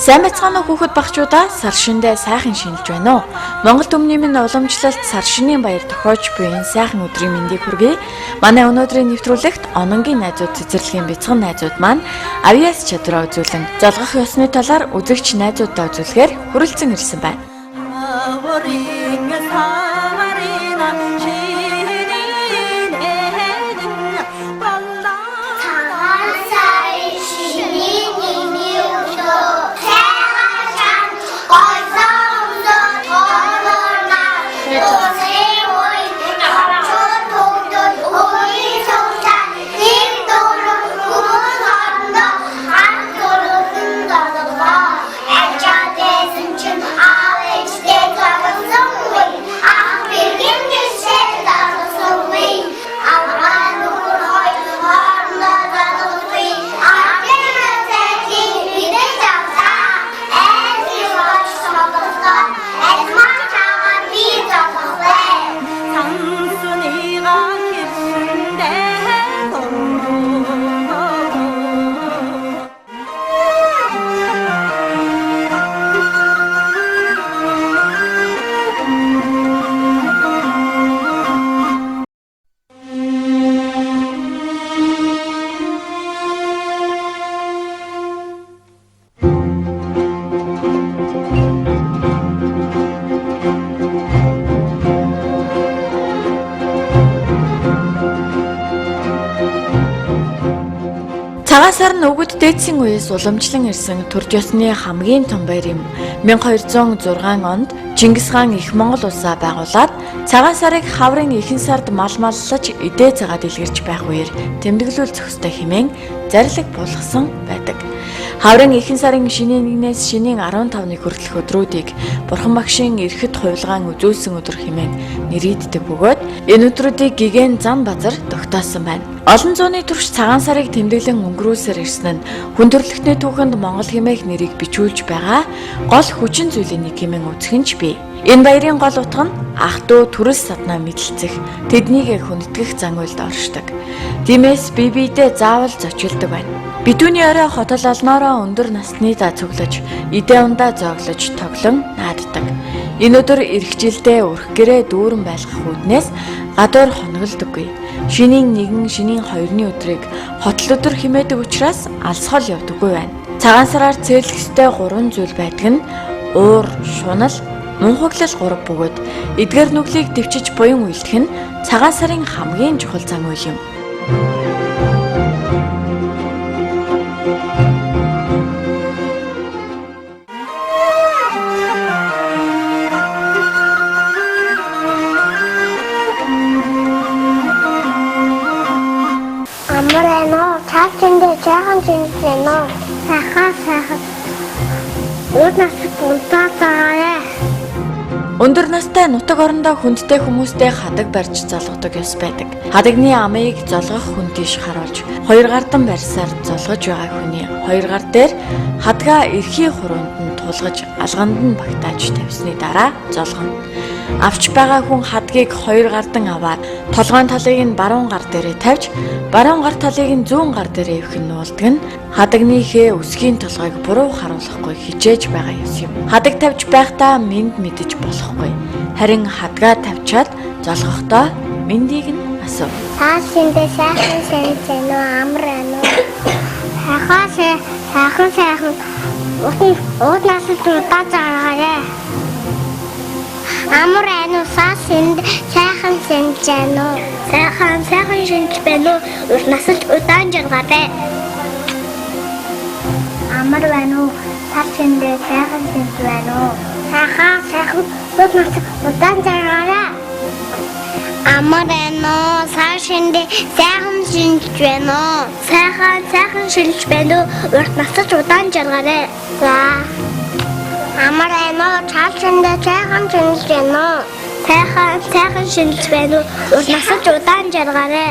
Сайн бацгаана хүүхэд багчуудаа сар шиндээ сайхан шинэлж байна уу? Монгол төмний минь уламжлалт сар шинийн баяр тохиож буй энэ сайхан өдрийн мэндийг хүргэе. Манай өнөөдрийн нэвтрүүлэгт ононгийн найзууд цэцэрлэгийн бяцхан найзууд маань авиас чадвараа үзүүлэн золгох ёсны талаар үзэгч найзуудаа үзүүлэхээр хүрэлцэн ирсэн байна. Цагаан сар нь өгөд дээдсийн үеэс уламжлан ирсэн төрж ёсны хамгийн том баяр юм. 1206 онд Чингис хаан их Монгол улсаа байгуулад цагаан сарыг хаврын ихэнх сард маллаж эдээ цагаад илгэрч байх үеэр тэмдэглүүлэх ёстой хэмээн зарлиг буулгасан байдаг. Хаврын ихэнх сарын шинийн 1-ээс шинийн 15-ны хүртэлх өдрүүдийг Бурхан багшийн эрхэт хувилгаан үзүүлсэн өдөр хэмээн нэрийддэг бөгөөд энэ өдрүүдийг гигэн зам базар тогтоосон байна. Олон зууны турш цагаан сарыг тэмдэглэн өнгөрүүлсээр ирсэн нь хүн төрөлхтний түүхэнд Монгол хэмээх нэрийг бичүүлж байгаа гол хүчин зүйлийн нэг хэмээн үзэх нь ч бий. Энэ баярын гол утга нь ах トゥ төрөл саднаа мэдлцэх, тэднийг хүндэтгэх зан үйлд оршдог. Тиймээс биедээ заавал зочилдог байна. Битүүний орой хотол олноороо өндөр насныдаа цуглаж, идэ ундаа зооглож тоглон нааддаг. Энэ өдөр ирэх жилдээ урх гэрээ дүүрэн байлгах үүднээс гадуур хоноглодоггүй. Шинийн 1, шинийн 2-ны өдрийг хотол өдөр хэмээдэг учраас алсгол явдаггүй байна. Цагаан сараар цэрлэх ёстой 3 зүйл байдаг нь уур, шунал, мунхаглал 3 бөгөөд эдгээр нүглийг дэвчиж буян үйлдэх нь цагаан сарын хамгийн чухал зан үйл юм. Сайхан шинжлэнэ. Сайхан. Өндөр настай Өндөр настай нутаг орондоо хүндтэй хүмүүстэй хадаг барьж залгадаг ёс байдаг. Хадагны амыг золгох хүн тийш харуулж, хоёр гардан барьсаар золгож байгаа хүний хоёр гар дээр хадгаа эрхий хуруунд нь тулгаж, алганд нь багтааж тавьсны дараа золгоно. Авч байгаа хүн хадгийг хоёр гардан аваад толгойн талыг нь баруун гар дээрээ тавьж, баруун гар талыг нь зүүн гар дээрээ өвх нь нуулдаг нь хадагныхээ өсгийн толгойг буруу харуулахгүй хичээж байгаа ёс юм. Хадаг тавьж байхдаа мэд мэдэж болохгүй. Харин хадгаа тавьчаад золгохдоо мэндийг нь асуув. Таашиндээ сайхан шинжлэнэ амар байна уу? Сайхан. Уутнаас удаа заагаарэ. Амар байна уу? Сайхан шинжлэнэ үү? Сайхан шинжлэнэ үү? Уутнаас удаан жаргаарэ. Амар байна уу? Таашиндээ сайхан шинжлэнэ үү? Сайхан уутнаас удаан жаргаарэ. Амар байна уу? Таашиндээ сайхан шинжлэнэ үү? Сайхан шинжлэнэ үү? Уутнаас удаан жаргаарэ. За. Амар байна уу? Таашиндээ сайхан шинжлэнэ үү? Сайхан шинжлэнэ үү? Уутнаас удаан жаргаарэ.